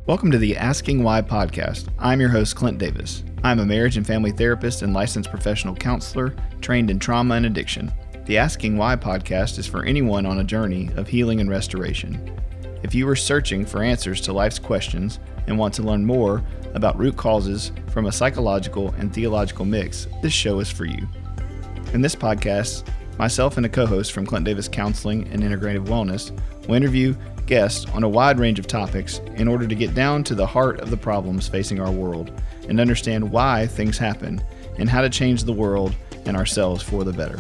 Welcome to the Asking Why podcast. I'm your host, Clint Davis. I'm a marriage and family therapist and licensed professional counselor trained in trauma and addiction. The Asking Why podcast is for anyone on a journey of healing and restoration. If you are searching for answers to life's questions and want to learn more about root causes from a psychological and theological mix, this show is for you. In this podcast, myself and a co-host from Clint Davis Counseling and Integrative Wellness will interview guests on a wide range of topics in order to get down to the heart of the problems facing our world and understand why things happen and how to change the world and ourselves for the better.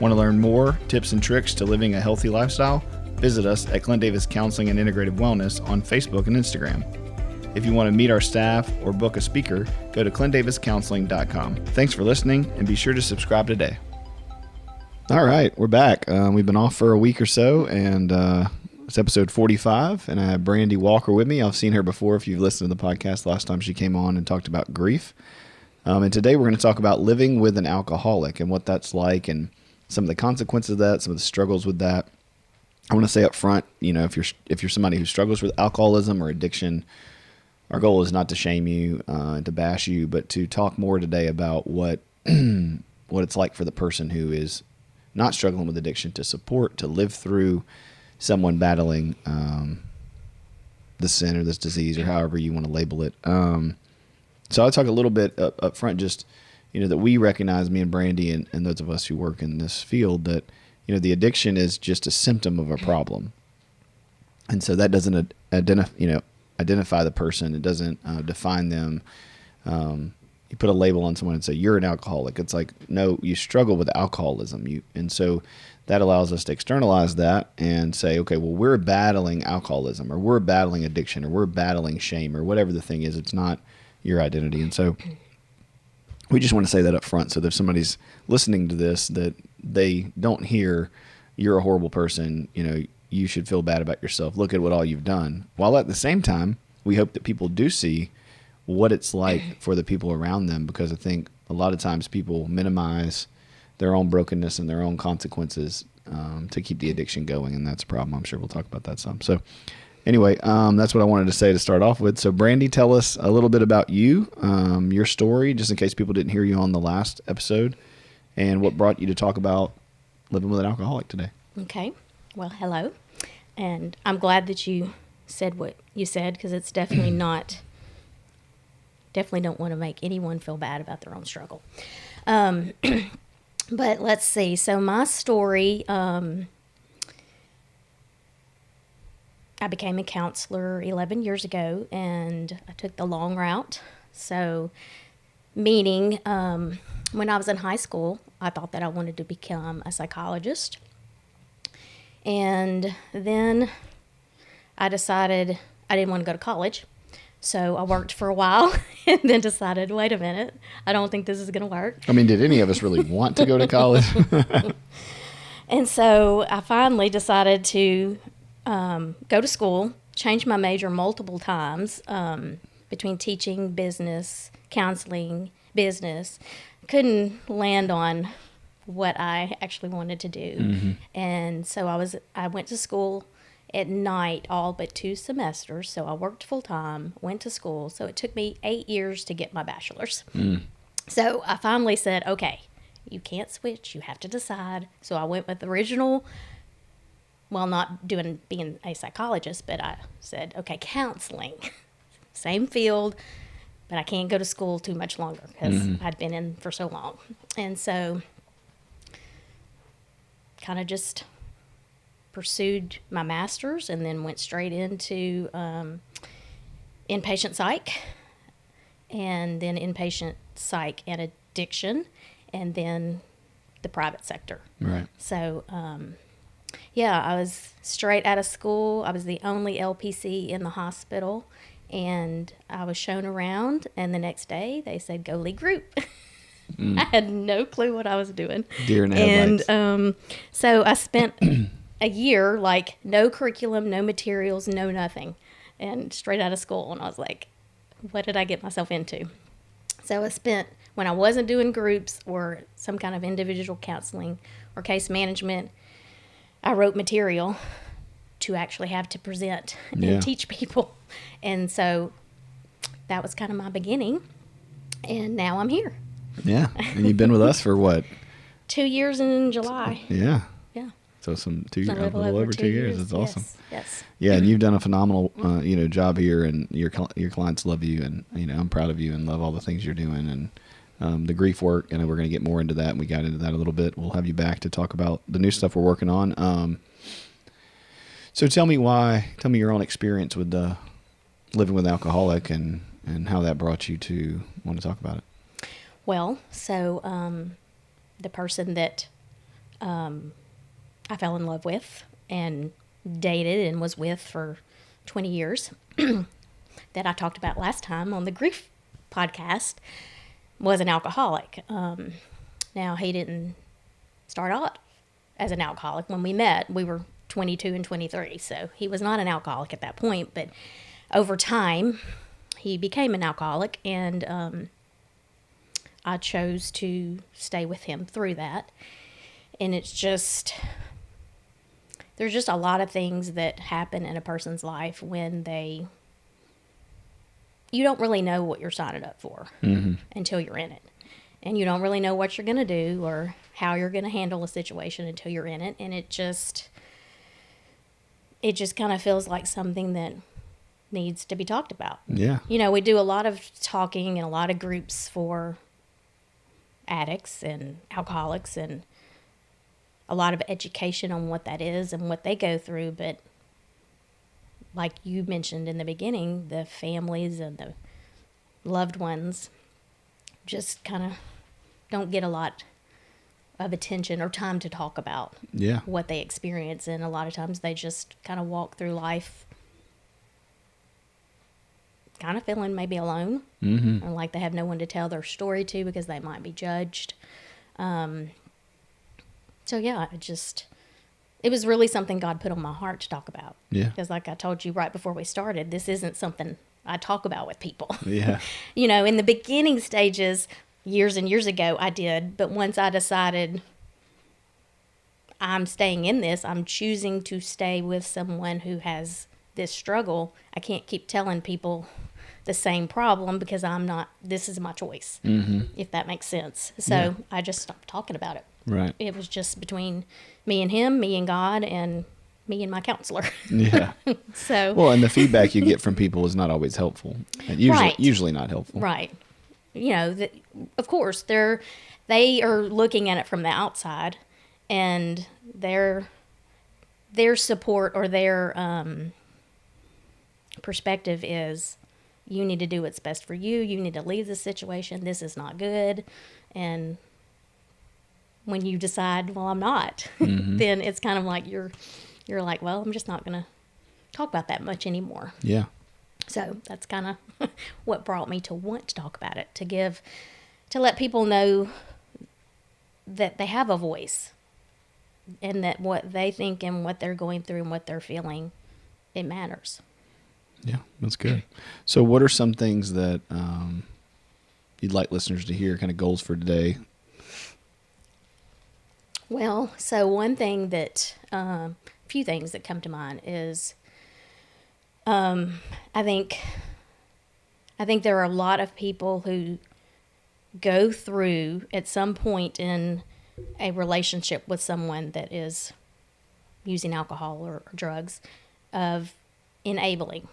Want to learn more tips and tricks to living a healthy lifestyle? Visit us at Clint Davis Counseling and Integrative Wellness on Facebook and Instagram. If you want to meet our staff or book a speaker, go to clintdaviscounseling.com. Thanks for listening and be sure to subscribe today. All right, we're back. We've been off for a week or so, and it's episode 45, and I have Brandy Walker with me. I've seen her before if you've listened to the podcast. Last time she came on and talked about grief. And today we're going to talk about living with an alcoholic and what that's like and some of the consequences of that, some of the struggles with that. I want to say up front, if you're somebody who struggles with alcoholism or addiction, our goal is not to shame you and to bash you, but to talk more today about what it's like for the person who is not struggling with addiction to support, to live through someone battling the sin or this disease or however you want to label it. So I'll talk a little bit up front, just, that we recognize, me and Brandy and those of us who work in this field, that, the addiction is just a symptom of a problem. And so that doesn't identify the person. It doesn't define them. You put a label on someone and say, you're an alcoholic. It's like, no, you struggle with alcoholism. And so that allows us to externalize that and say, okay, well, we're battling alcoholism, or we're battling addiction, or we're battling shame, or whatever the thing is. It's not your identity. And so we just want to say that up front, so that if somebody's listening to this, that they don't hear you're a horrible person, you should feel bad about yourself. Look at what all you've done. While at the same time, we hope that people do see what it's like for the people around them, because I think a lot of times people minimize their own brokenness and their own consequences to keep the addiction going, and that's a problem. I'm sure we'll talk about that some. So anyway, that's what I wanted to say to start off with. So Brandy, tell us a little bit about you, your story, just in case people didn't hear you on the last episode, and what brought you to talk about living with an alcoholic today. Okay. Well, hello. And I'm glad that you said what you said, because it's definitely definitely don't want to make anyone feel bad about their own struggle. But let's see. So my story, I became a counselor 11 years ago, and I took the long route. So meaning when I was in high school, I thought that I wanted to become a psychologist. And then I decided I didn't want to go to college. So I worked for a while and then decided, wait a minute, I don't think this is going to work. I mean, did any of us really want to go to college? And so I finally decided to go to school, change my major multiple times between teaching, business, counseling, business. Couldn't land on what I actually wanted to do. Mm-hmm. And so I went to school at night all but 2 semesters. So I worked full time, went to school. So it took me 8 years to get my bachelor's. So I finally said, okay, you can't switch. You have to decide. So I went with the original, well, not being a psychologist, but I said, okay, counseling, same field, but I can't go to school too much longer because I'd been in for so long. And so kind of just pursued my master's and then went straight into inpatient psych, and then inpatient psych and addiction, and then the private sector. Right. So, I was straight out of school. I was the only LPC in the hospital, and I was shown around, and the next day they said, go lead group. I had no clue what I was doing. Deer in the headlights. And so I spent a year, like, no curriculum, no materials, no nothing, and straight out of school. And I was like, what did I get myself into? So I spent, when I wasn't doing groups or some kind of individual counseling or case management, I wrote material to actually have to present and teach people. And so that was kind of my beginning. And now I'm here. Yeah. And you've been with us for what? 2 years in July. Yeah. Yeah. So A little over over 2 years. That's awesome. Yes. Yeah, and you've done a phenomenal, job here, and your clients love you, and I'm proud of you and love all the things you're doing, and the grief work. And we're going to get more into that, and we got into that a little bit. We'll have you back to talk about the new stuff we're working on. So tell me your own experience with living with an alcoholic, and how that brought you to want to talk about it. Well, so the person that I fell in love with and dated and was with for 20 years that I talked about last time on the grief podcast was an alcoholic. Now, he didn't start out as an alcoholic. When we met, we were 22 and 23, so he was not an alcoholic at that point, but over time, he became an alcoholic, and I chose to stay with him through that. And it's just, there's just a lot of things that happen in a person's life when you don't really know what you're signing up for until you're in it. And you don't really know what you're going to do or how you're going to handle a situation until you're in it. And it just kind of feels like something that needs to be talked about. Yeah. We do a lot of talking and a lot of groups for addicts and alcoholics, and a lot of education on what that is and what they go through. But like you mentioned in the beginning, the families and the loved ones just kind of don't get a lot of attention or time to talk about what they experience. And a lot of times they just kind of walk through life kind of feeling maybe alone, or like they have no one to tell their story to because they might be judged. So yeah, it was really something God put on my heart to talk about. Yeah. Because like I told you right before we started, this isn't something I talk about with people. Yeah. In the beginning stages, years and years ago, I did. But once I decided I'm staying in this, I'm choosing to stay with someone who has this struggle, I can't keep telling people the same problem because this is my choice, if that makes sense. So I just stopped talking about it. Right. It was just between me and him, me and God, and me and my counselor. Yeah. So. Well, and the feedback you get from people is not always helpful. And usually not helpful. Right. Of course, they are looking at it from the outside, and their support or their perspective is, you need to do what's best for you. You need to leave this situation. This is not good. And when you decide, well, I'm not, then it's kind of like you're like, well, I'm just not going to talk about that much anymore. Yeah. So that's kind of what brought me to want to talk about it, to let people know that they have a voice, and that what they think and what they're going through and what they're feeling, it matters. Yeah, that's good. So what are some things that you'd like listeners to hear, kind of goals for today? Well, so one thing that, few things that come to mind is, I think there are a lot of people who go through at some point in a relationship with someone that is using alcohol or drugs, of enabling.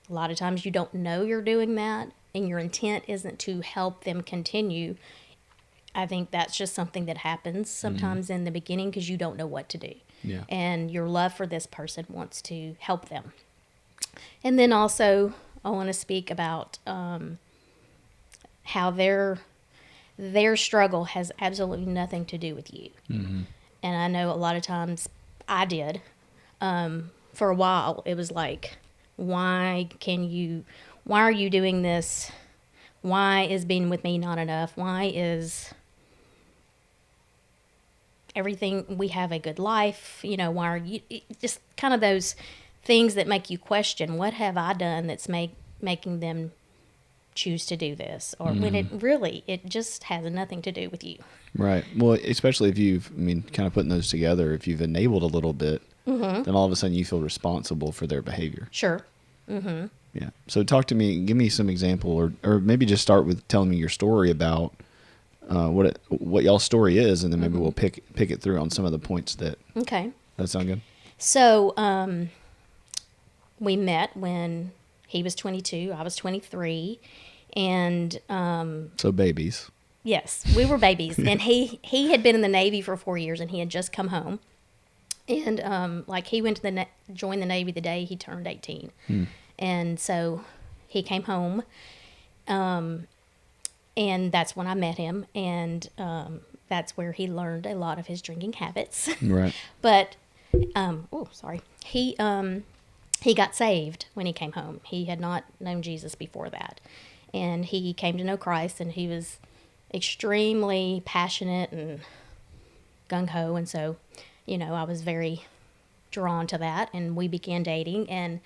A lot of times you don't know you're doing that, and your intent isn't to help them continue. I think that's just something that happens sometimes in the beginning because you don't know what to do. Yeah. And your love for this person wants to help them. And then also, I want to speak about how their struggle has absolutely nothing to do with you. And I know a lot of times I did. For a while, it was like, why are you doing this? Why is being with me not enough? Why is everything, we have a good life? Why are you, just kind of those things that make you question, what have I done that's making them choose to do this? Or when it just has nothing to do with you. Right. Well, especially if kind of putting those together, if you've enabled a little bit, then all of a sudden you feel responsible for their behavior. Sure. Mm-hmm. Yeah. So talk to me, give me some example, or maybe just start with telling me your story about what y'all's story is, and then maybe we'll pick it through on some of the points that. Okay. That sound good? So we met when he was 22, I was 23, and so babies. Yes, we were babies, and he had been in the Navy for 4 years, and he had just come home, and like he went to join the Navy the day he turned 18, and so he came home, and that's when I met him, and that's where he learned a lot of his drinking habits. Right. But he got saved when he came home. He had not known Jesus before that, and he came to know Christ, and he was extremely passionate and gung-ho, and so, I was very drawn to that, and we began dating, and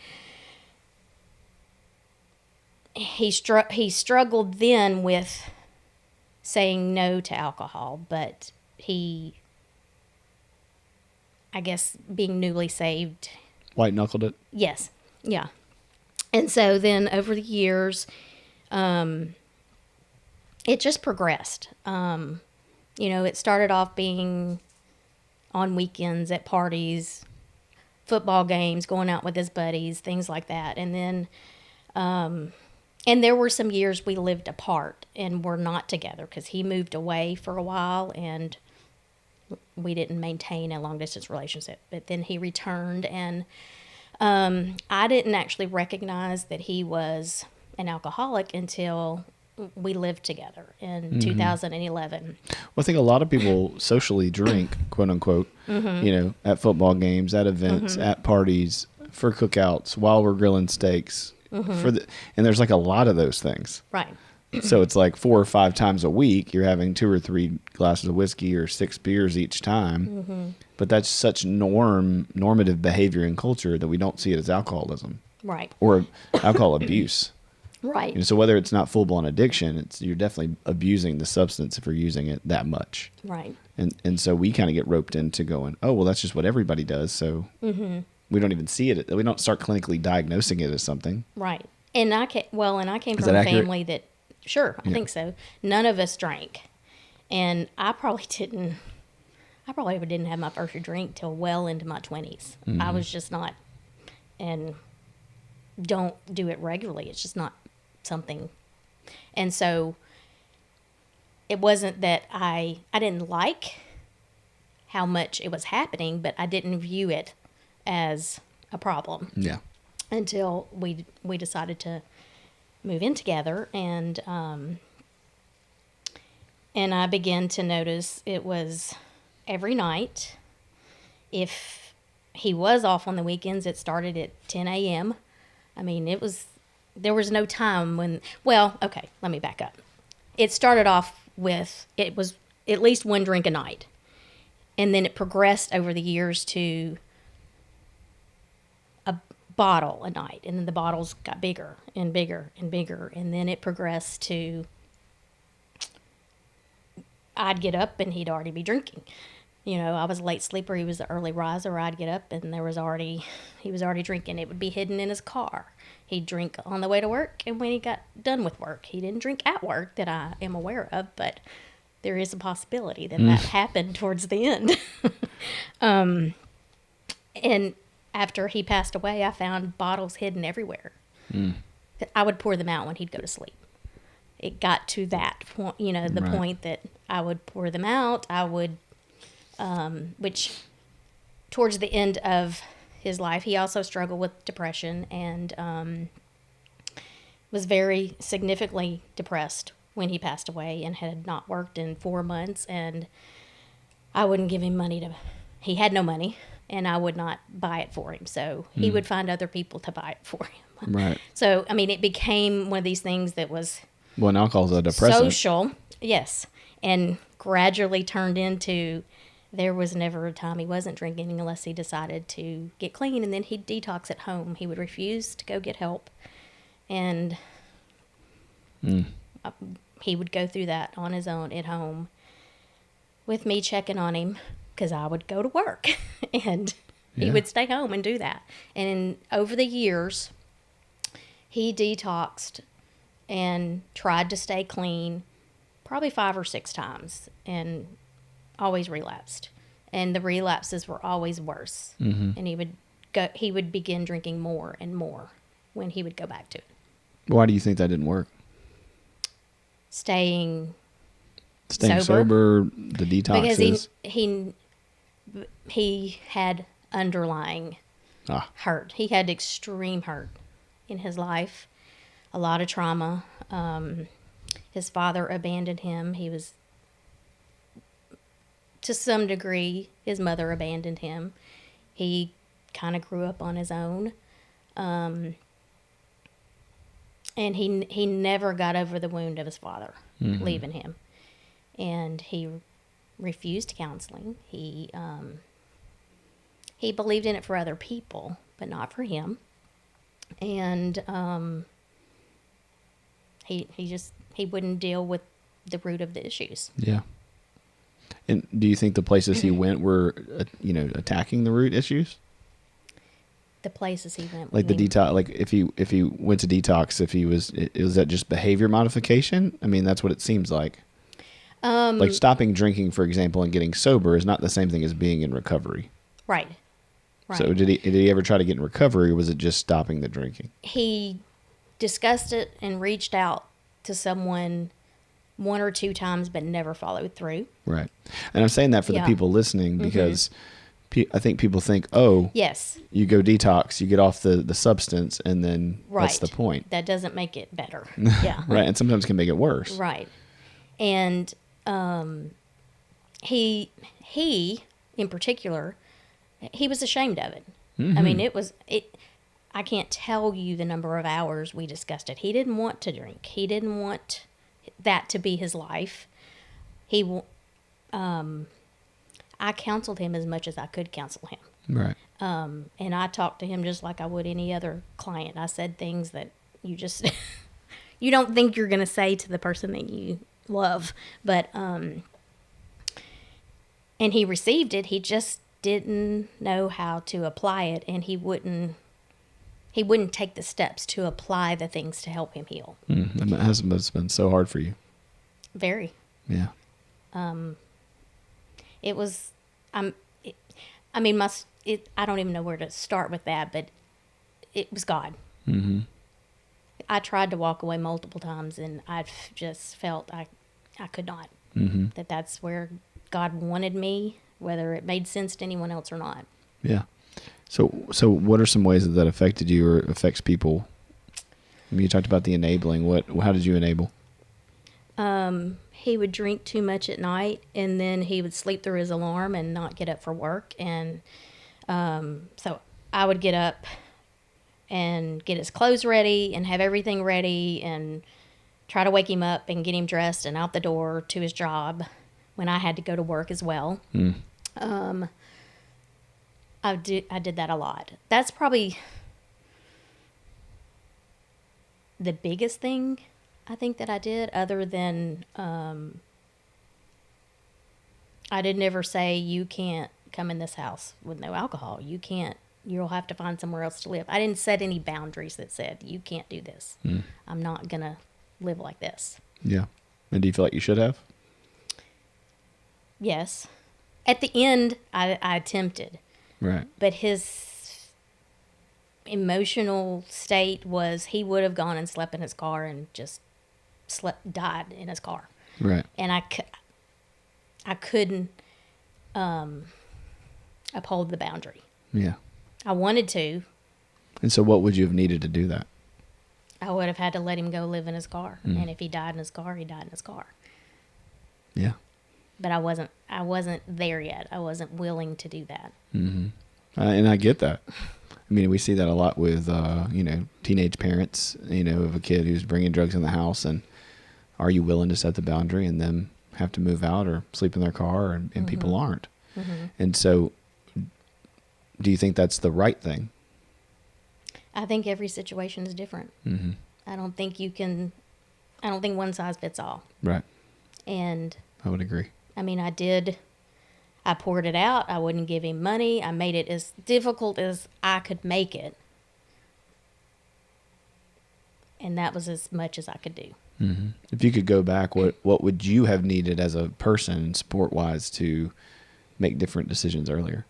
he struggled then with saying no to alcohol, but I guess being newly saved, white knuckled it. Yes. Yeah. And so then over the years, it just progressed. It started off being on weekends at parties, football games, going out with his buddies, things like that. And then, and there were some years we lived apart and were not together because he moved away for a while and we didn't maintain a long distance relationship. But then he returned, and I didn't actually recognize that he was an alcoholic until we lived together in 2011. Well, I think a lot of people socially drink, quote unquote, at football games, at events, at parties, for cookouts, while we're grilling steaks. And there's like a lot of those things. Right. So it's like 4 or 5 times a week, you're having 2 or 3 glasses of whiskey or 6 beers each time. But that's such normative behavior in culture that we don't see it as alcoholism. Right. Or alcohol abuse. Right. And so whether it's not full-blown addiction, you're definitely abusing the substance if you're using it that much. Right. And so we kind of get roped into going, oh, well, that's just what everybody does. So we don't even see it. We don't start clinically diagnosing it as something. Right. And I came Is from that a accurate? family that, sure, I think so. None of us drank. And I probably didn't have my first drink till well into my 20s. I was just not, and don't do it regularly. It's just not something. And so it wasn't that I didn't like how much it was happening, but I didn't view it as a problem. Yeah. Until we decided to move in together, and I began to notice it was every night. If he was off on the weekends, it started at 10 a.m. I mean, there was no time when, well, okay, let me back up. It started off with, it was at least 1 drink a night. And then it progressed over the years to a bottle a night. And then the bottles got bigger and bigger and bigger. And then it progressed to, I'd get up and he'd already be drinking. I was a late sleeper. He was the early riser. I'd get up and he was already drinking. It would be hidden in his car. He'd drink on the way to work and when he got done with work. He didn't drink at work that I am aware of, but there is a possibility that happened towards the end. And after he passed away, I found bottles hidden everywhere. I would pour them out when he'd go to sleep. It got to that point, the point that I would pour them out. I would, which towards the end of his life, he also struggled with depression and was very significantly depressed when he passed away and had not worked in 4 months. And I wouldn't give him money he had no money, and I would not buy it for him. So he would find other people to buy it for him. Right. So, I mean, it became one of these things that was Well, alcohol's a depressant. social, yes, and gradually turned into, there was never a time he wasn't drinking unless he decided to get clean, and then he'd detox at home. He would refuse to go get help, and he would go through that on his own at home with me checking on him because I would go to work, and he would stay home and do that. And over the years, He detoxed and tried to stay clean probably 5 or 6 times and always relapsed. And the relapses were always worse. Mm-hmm. And he would begin drinking more and more when he would go back to it. Why do you think that didn't work? Staying sober, the detoxes. Because he had underlying hurt. He had extreme hurt in his life, a lot of trauma. His father abandoned him. He was, to some degree, his mother abandoned him. He kind of grew up on his own. And he never got over the wound of his father leaving him. And he refused counseling. He believed in it for other people, but not for him. And he wouldn't deal with the root of the issues. Yeah. And do you think the places he went were, attacking the root issues? The places he went, like the detox, like if he went to detox, was that just behavior modification? I mean, that's what it seems like. Like stopping drinking, for example, and getting sober is not the same thing as being in recovery. Right. So did he ever try to get in recovery, or was it just stopping the drinking? He discussed it and reached out to someone 1 or 2 times, but never followed through. Right. And I'm saying that for the people listening, because I think people think, yes, you go detox, you get off the substance, and then that's the point. That doesn't make it better. Yeah. Right. And sometimes can make it worse. Right. And he in particular, he was ashamed of it. Mm-hmm. I mean, I can't tell you the number of hours we discussed it. He didn't want to drink. He didn't want that to be his life. I counseled him as much as I could counsel him. Right. And I talked to him just like I would any other client. I said things that you just, you don't think you're going to say to the person that you love. But, and he received it. He just didn't know how to apply it, and he wouldn't take the steps to apply the things to help him heal. That must have been so hard for you. Very. Yeah. It was, I don't even know where to start with that, but it was God. Mm-hmm. I tried to walk away multiple times, and I just felt I could not. Mm-hmm. That's where God wanted me, whether it made sense to anyone else or not. Yeah. So what are some ways that affected you or affects people? I mean, you talked about the enabling. How did you enable? He would drink too much at night, and then he would sleep through his alarm and not get up for work. And so I would get up and get his clothes ready and have everything ready and try to wake him up and get him dressed and out the door to his job when I had to go to work as well. I did that a lot. That's probably the biggest thing I think that I did, other than I did never say, you can't come in this house with no alcohol. You'll have to find somewhere else to live. I didn't set any boundaries that said, you can't do this. I'm not going to live like this. Yeah. And do you feel like you should have? Yes. At the end, I attempted. Right. But his emotional state was he would have gone and slept in his car and just died in his car. Right. And I couldn't uphold the boundary. Yeah. I wanted to. And so what would you have needed to do that? I would have had to let him go live in his car. And if he died in his car, he died in his car. Yeah. But I wasn't there yet. I wasn't willing to do that. Mm-hmm. And I get that. I mean, we see that a lot with, teenage parents, of a kid who's bringing drugs in the house. And are you willing to set the boundary and them have to move out or sleep in their car and people aren't? Mm-hmm. And so do you think that's the right thing? I think every situation is different. Mm-hmm. I don't think one size fits all. Right. And I would agree. I mean, I poured it out. I wouldn't give him money. I made it as difficult as I could make it. And that was as much as I could do. Mm-hmm. If you could go back, what would you have needed as a person, support-wise, to make different decisions earlier?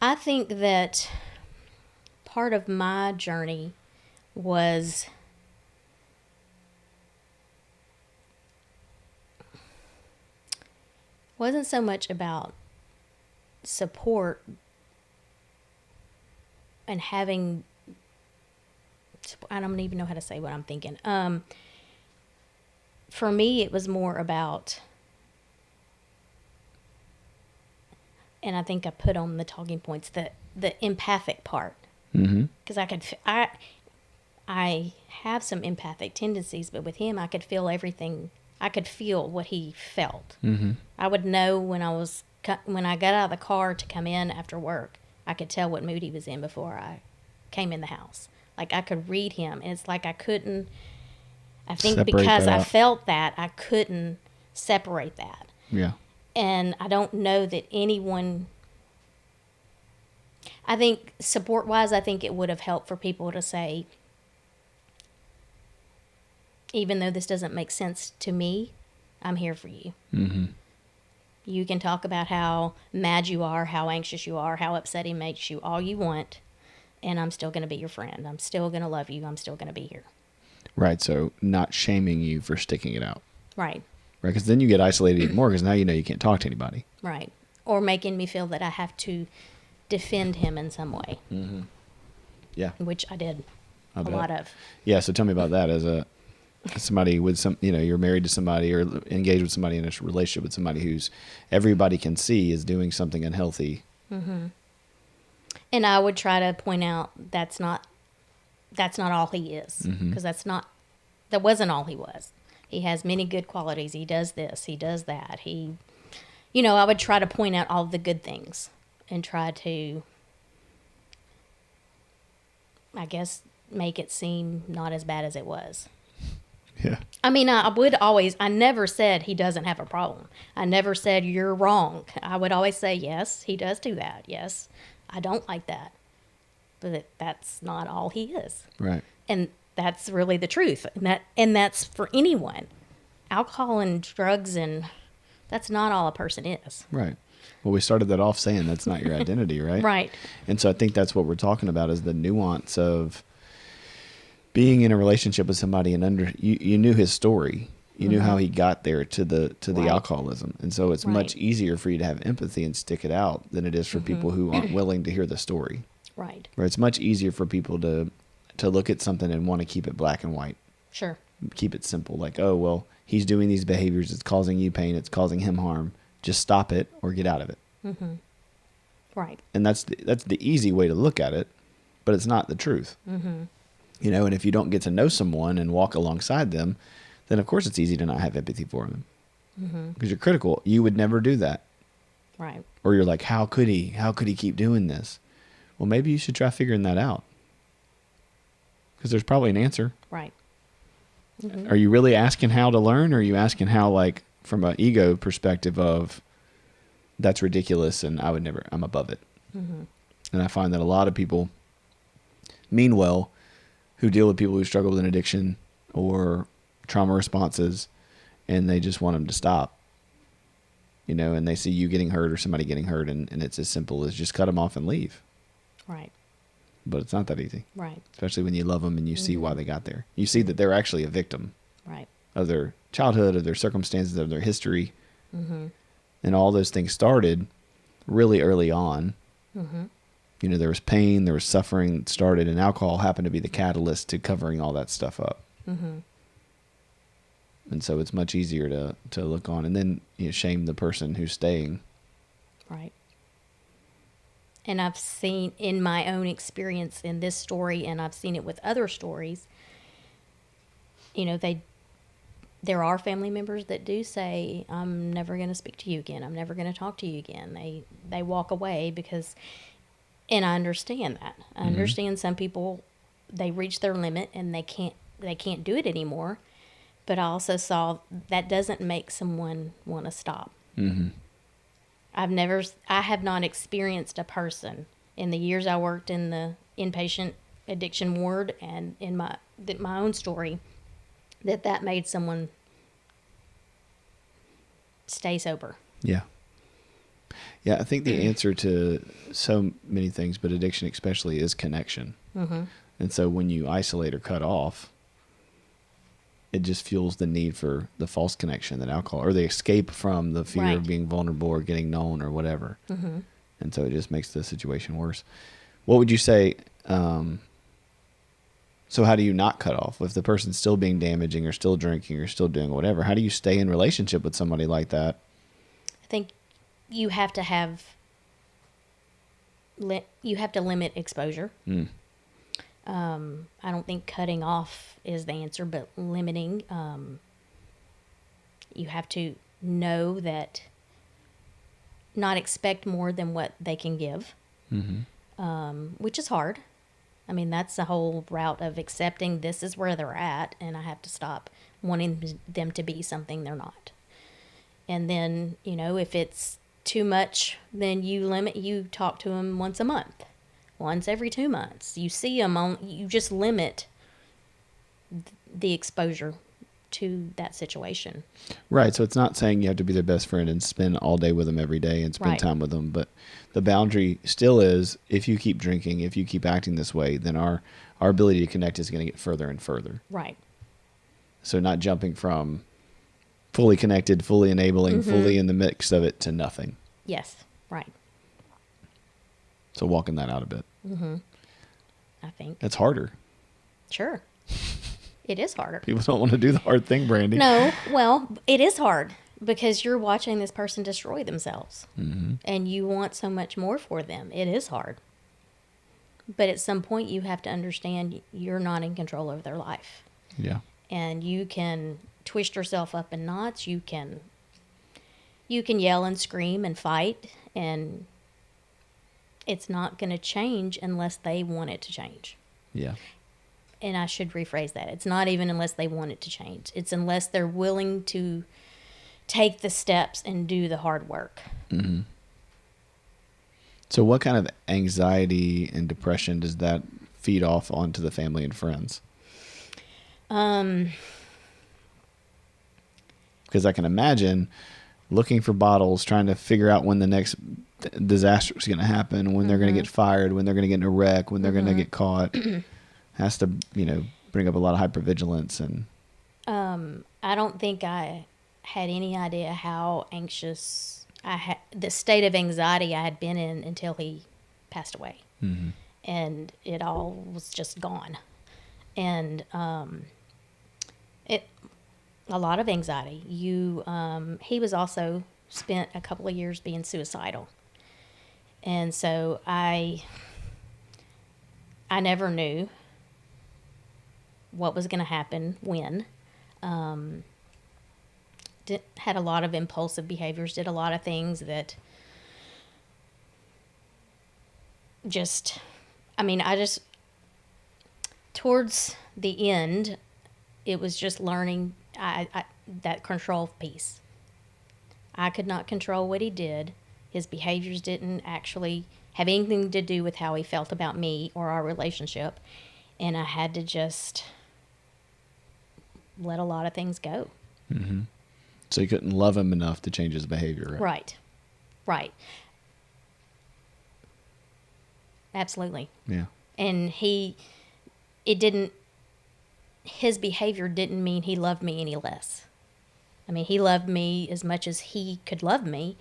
I think that part of my journey wasn't so much about support and having, I don't even know how to say what I'm thinking. For me, it was more about, and I think I put on the talking points, the empathic part. Mm-hmm. Because I have some empathic tendencies, but with him, I could feel everything. I could feel what he felt. Mm-hmm. I would know when I got out of the car to come in after work. I could tell what mood he was in before I came in the house. Like, I could read him, and it's like I couldn't. I think Separate because that I out. felt that, I couldn't separate that. Yeah. And I don't know that anyone. I think support-wise, I think it would have helped for people to say, even though this doesn't make sense to me, I'm here for you. Mm-hmm. You can talk about how mad you are, how anxious you are, how upsetting makes you, all you want, and I'm still going to be your friend. I'm still going to love you. I'm still going to be here. Right. So not shaming you for sticking it out. Right. Right. Because then you get isolated even more because now you know you can't talk to anybody. Right. Or making me feel that I have to defend him in some way. Mm-hmm. Yeah. Which I did I bet. lot of. Yeah. So tell me about that as somebody with some, you're married to somebody or engaged with somebody in a relationship with somebody who's everybody can see is doing something unhealthy. Mm-hmm. And I would try to point out that's not all he is, because that wasn't all he was. He has many good qualities. He does this, he does that. I would try to point out all the good things and try to, I guess, make it seem not as bad as it was. Yeah. I mean, I never said he doesn't have a problem. I never said you're wrong. I would always say, yes, he does do that. Yes, I don't like that. But that's not all he is. Right. And that's really the truth. And that's for anyone. Alcohol and drugs, and that's not all a person is. Right. Well, we started that off saying that's not your identity, right? Right. And so I think that's what we're talking about is the nuance of being in a relationship with somebody and you knew his story. You knew how he got there to the Right. alcoholism. And so it's much Right. easier for you to have empathy and stick it out than it is for people who aren't willing to hear the story. Right. Right. It's much easier for people to look at something and want to keep it black and white. Sure. Keep it simple. Like, oh, well, he's doing these behaviors. It's causing you pain. It's causing him harm. Just stop it or get out of it. Mm-hmm. Right. And that's the easy way to look at it, but it's not the truth. Mm-hmm. And if you don't get to know someone and walk alongside them, then of course it's easy to not have empathy for them. Mm-hmm. Because you're critical. You would never do that. Right. Or you're like, how could he? How could he keep doing this? Well, maybe you should try figuring that out. Because there's probably an answer. Right. Mm-hmm. Are you really asking how to learn? Or are you asking how, like, from an ego perspective of, that's ridiculous and I'm above it. Mm-hmm. And I find that a lot of people mean well who deal with people who struggle with an addiction or trauma responses, and they just want them to stop. And they see you getting hurt or somebody getting hurt, and it's as simple as just cut them off and leave. Right. But it's not that easy. Right. Especially when you love them and you see why they got there. You see that they're actually a victim Right. of their childhood, of their circumstances, of their history. Mm-hmm. And all those things started really early on. Mm-hmm. There was pain, there was suffering that started, and alcohol happened to be the catalyst to covering all that stuff up. Mm-hmm. And so it's much easier to look on and then shame the person who's staying. Right. And I've seen in my own experience in this story, and I've seen it with other stories, there are family members that do say, I'm never going to speak to you again. I'm never going to talk to you again. They walk away because, and I understand that. I understand some people, they reach their limit and they can't do it anymore. But I also saw that doesn't make someone want to stop. Mm-hmm. I have not experienced a person in the years I worked in the inpatient addiction ward, and in my own story, that made someone stay sober. Yeah. Yeah, I think the answer to so many things, but addiction especially, is connection. Mm-hmm. And so when you isolate or cut off, it just fuels the need for the false connection that alcohol, or the escape from the fear of being vulnerable or getting known or whatever. Mm-hmm. And so it just makes the situation worse. What would you say? So how do you not cut off? If the person's still being damaging or still drinking or still doing whatever, how do you stay in relationship with somebody like that? I think you have to limit exposure. I don't think cutting off is the answer, but limiting. You have to know that, not expect more than what they can give, which is hard. I mean, that's the whole route of accepting this is where they're at, and I have to stop wanting them to be something they're not. And then, if it's too much, then you talk to them once a month, once every 2 months. You see them you just limit the exposure to that situation. Right. So it's not saying you have to be their best friend and spend all day with them every day and spend time with them. But the boundary still is, if you keep drinking, if you keep acting this way, then our ability to connect is going to get further and further. Right. So not jumping from fully connected, fully enabling, fully in the mix of it to nothing. Yes. Right. So walking that out a bit. I think. It's harder. Sure. It is harder. People don't want to do the hard thing, Brandy. No, well, it is hard because you're watching this person destroy themselves, and you want so much more for them. It is hard. But at some point, you have to understand you're not in control of their life. Yeah. And you can twist yourself up in knots. You can yell and scream and fight, and it's not going to change unless they want it to change. Yeah. And I should rephrase that. It's not even unless they want it to change. It's unless they're willing to take the steps and do the hard work. Mm-hmm. So what kind of anxiety and depression does that feed off onto the family and friends? Because I can imagine looking for bottles, trying to figure out when the next disaster is going to happen, when they're going to get fired, when they're going to get in a wreck, when they're going to get caught. Has to, bring up a lot of hypervigilance. And I don't think I had any idea how anxious the state of anxiety I had been in until he passed away. Mm-hmm. And it all was just gone. And a lot of anxiety. He was also spent a couple of years being suicidal. And so I never knew what was going to happen when. Had a lot of impulsive behaviors, did a lot of things that towards the end, it was just learning that control piece. I could not control what he did. His behaviors didn't actually have anything to do with how he felt about me or our relationship. And I had to just let a lot of things go. Mm-hmm. So you couldn't love him enough to change his behavior, right? Right. Absolutely. Yeah. And his behavior didn't mean he loved me any less. I mean, he loved me as much as he could love me.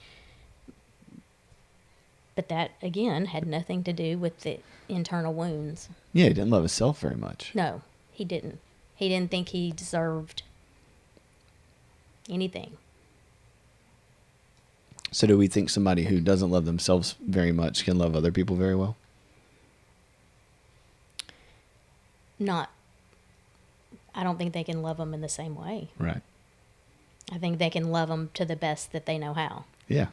But that, again, had nothing to do with the internal wounds. Yeah, he didn't love himself very much. No, he didn't. He didn't think he deserved anything. So do we think somebody who doesn't love themselves very much can love other people very well? I don't think they can love them in the same way. Right. I think they can love them to the best that they know how. Yeah.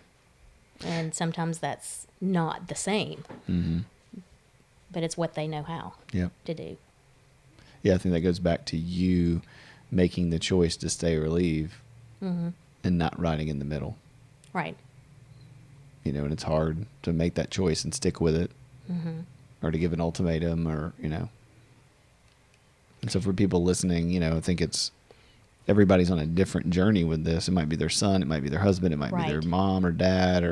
And sometimes that's not the same. Mm-hmm. But it's what they know how to do. Yeah, I think that goes back to you making the choice to stay or leave, and not riding in the middle. Right. And it's hard to make that choice and stick with it, or to give an ultimatum, or, And so for people listening, I think everybody's on a different journey with this. It might be their son, it might be their husband, it might be their mom or dad,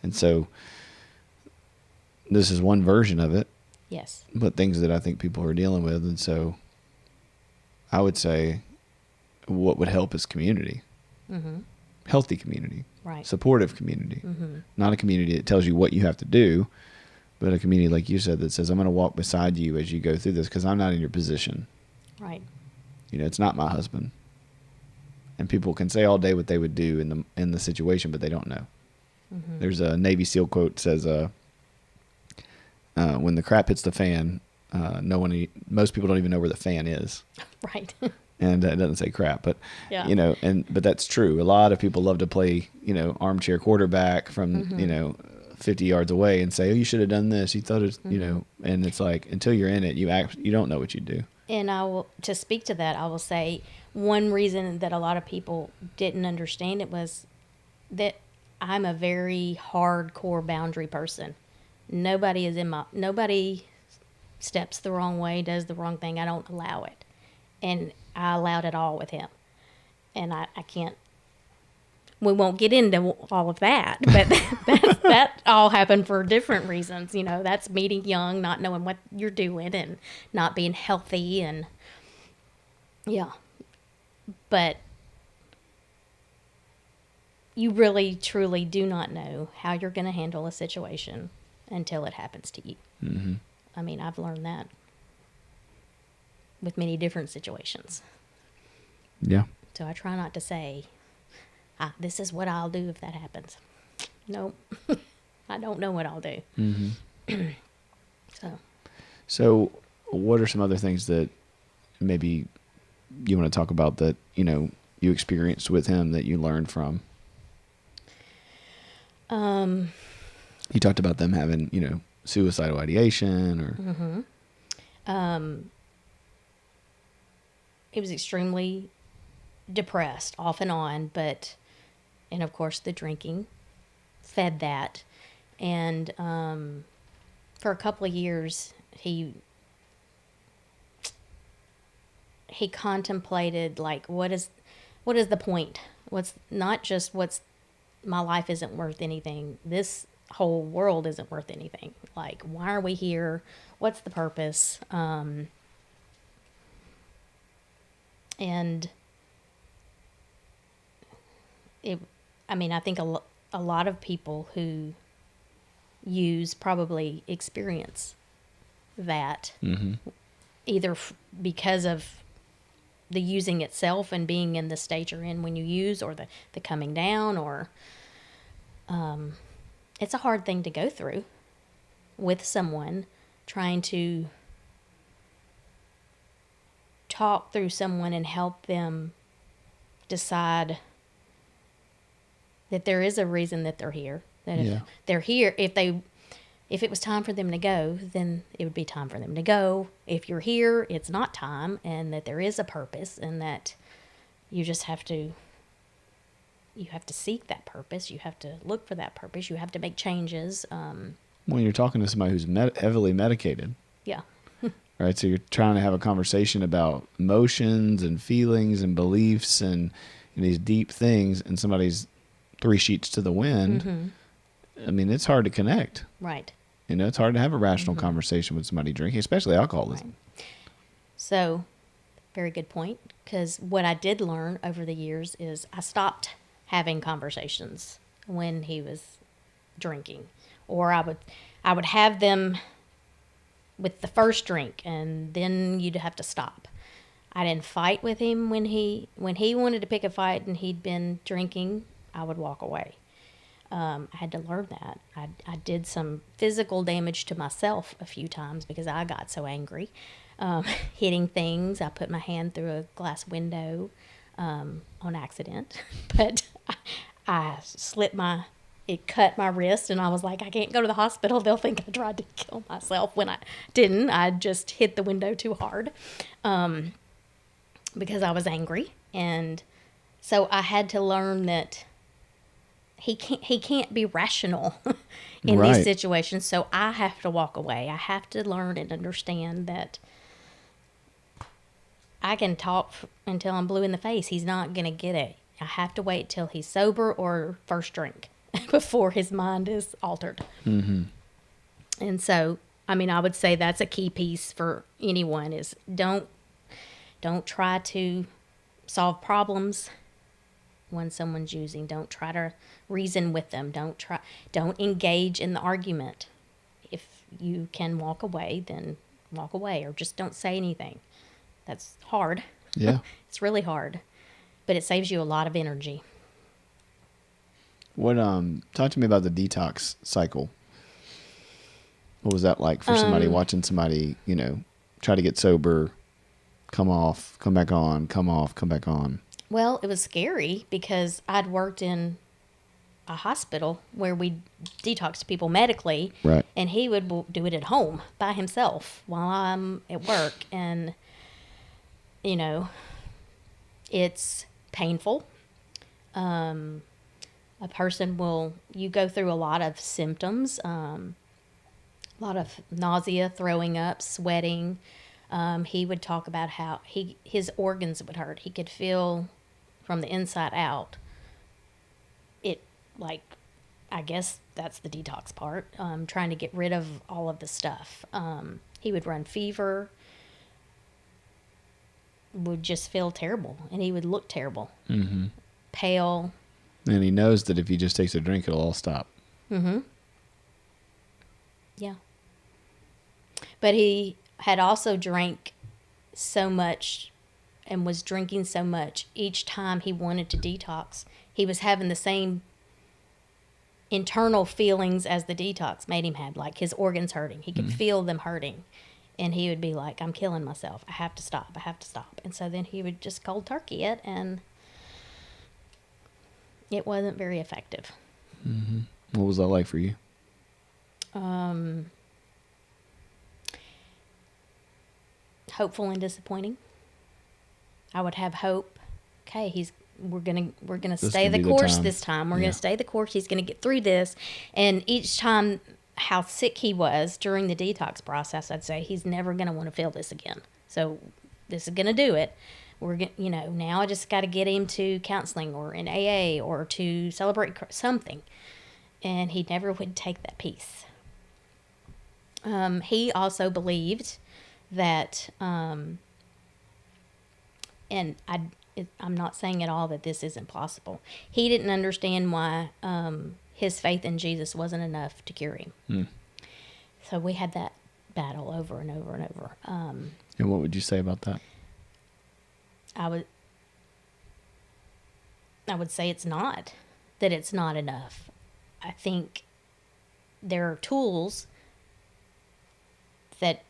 and so this is one version of it. Yes. But things that I think people are dealing with, and so I would say what would help is community. Mm-hmm. Healthy community. Right. Supportive community. Mm-hmm. Not a community that tells you what you have to do, but a community, like you said, that says, I'm going to walk beside you as you go through this because I'm not in your position. Right. It's not my husband. And people can say all day what they would do in the situation, but they don't know. Mm-hmm. There's a Navy SEAL quote that says, when the crap hits the fan, most people don't even know where the fan is. Right. And it doesn't say crap, but yeah. But that's true. A lot of people love to play, armchair quarterback from, Mm-hmm. 50 yards away and say, oh, you should have done this. You thought it, Mm-hmm. And it's like, until you're in it, you don't know what you do. And to speak to that, I will say one reason that a lot of people didn't understand it was that I'm a very hardcore boundary person. Nobody steps the wrong way, does the wrong thing. I don't allow it. And I allowed it all with him. And I can't, we won't get into all of that, but that all happened for different reasons. That's meeting young, not knowing what you're doing and not being healthy and yeah. But you really, truly do not know how you're going to handle a situation until it happens to you. Mm-hmm. I mean, I've learned that with many different situations. Yeah. So I try not to say, this is what I'll do if that happens. Nope. I don't know what I'll do. Mm-hmm. So what are some other things that maybe you want to talk about that, you experienced with him that you learned from? You talked about them having, suicidal ideation or... Mm-hmm. He was extremely depressed off and on, and of course the drinking fed that. And for a couple of years, he contemplated, like, what is the point? What's my life isn't worth anything. This whole world isn't worth anything. Like, why are we here? What's the purpose? And I think a lot of people who use probably experience that, mm-hmm. either because of the using itself and being in the state you're in when you use, or the coming down, or it's a hard thing to go through with someone, trying to talk through someone and help them decide that there is a reason that they're here. That if they're here, if it was time for them to go, then it would be time for them to go. If you're here, it's not time, and that there is a purpose, and that you just have to seek that purpose. You have to look for that purpose. You have to make changes. When you're talking to somebody who's heavily medicated. Yeah. Right. So you're trying to have a conversation about emotions and feelings and beliefs and these deep things, and somebody's 3 sheets to the wind. Mm-hmm. I mean, it's hard to connect. Right. It's hard to have a rational mm-hmm. conversation with somebody drinking, especially alcoholism. Right. So, very good point. Because what I did learn over the years is I stopped having conversations when he was drinking, or I would have them with the first drink, and then you'd have to stop. I didn't fight with him when he wanted to pick a fight and he'd been drinking. I would walk away. I had to learn that. I did some physical damage to myself a few times because I got so angry, hitting things. I put my hand through a glass window on accident, but I it cut my wrist, and I was like, I can't go to the hospital. They'll think I tried to kill myself, when I didn't. I just hit the window too hard because I was angry. And so I had to learn that he can't be rational in right. these situations. So I have to walk away. I have to learn and understand that I can talk until I'm blue in the face. He's not going to get it. I have to wait till he's sober or first drink before his mind is altered. Mm-hmm. And so, I mean, I would say that's a key piece for anyone is don't try to solve problems when someone's using. Don't try to reason with them. Don't engage in the argument. If you can walk away, then walk away, or just don't say anything. That's hard. Yeah. It's really hard, but it saves you a lot of energy. What talk to me about the detox cycle. What was that like for somebody watching somebody, try to get sober, come off, come back on, come off, come back on? Well, it was scary because I'd worked in a hospital where we detoxed people medically, Right. and he would do it at home by himself while I'm at work. And, it's painful. A person you go through a lot of symptoms, a lot of nausea, throwing up, sweating. He would talk about how his organs would hurt. He could feel from the inside out. I guess that's the detox part, trying to get rid of all of the stuff. He would run fever, would just feel terrible, and he would look terrible, pale. And he knows that if he just takes a drink, it'll all stop. Mm-hmm. Yeah. But he had also drank so much and was drinking so much each time he wanted to detox. He was having the same internal feelings as the detox made him have, like his organs hurting. He could feel them hurting. And he would be like, I'm killing myself. I have to stop. I have to stop. And so then he would just cold turkey it, and it wasn't very effective. Mm-hmm. What was that like for you? Hopeful and disappointing. I would have hope. Okay, we're gonna stay the course this time. We're gonna stay the course. He's gonna get through this. And each time, how sick he was during the detox process, I'd say he's never gonna want to feel this again. So this is gonna do it. Now I just got to get him to counseling or in AA or to celebrate something. And he never would take that piece. He also believed that, and I'm not saying at all that this isn't possible. He didn't understand why his faith in Jesus wasn't enough to cure him. So we had that battle over and over and over. And what would you say about that? I would say it's not enough. I think there are tools that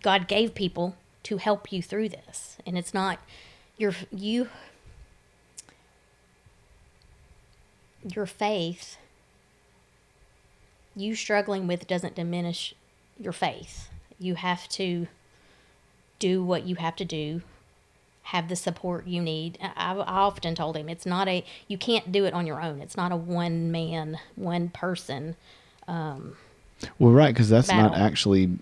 God gave people to help you through this. And it's not your faith. You struggling with doesn't diminish your faith. You have to do what you have to do, have the support you need. I often told him you can't do it on your own. It's not a one person. Well, right, because that's battle. not actually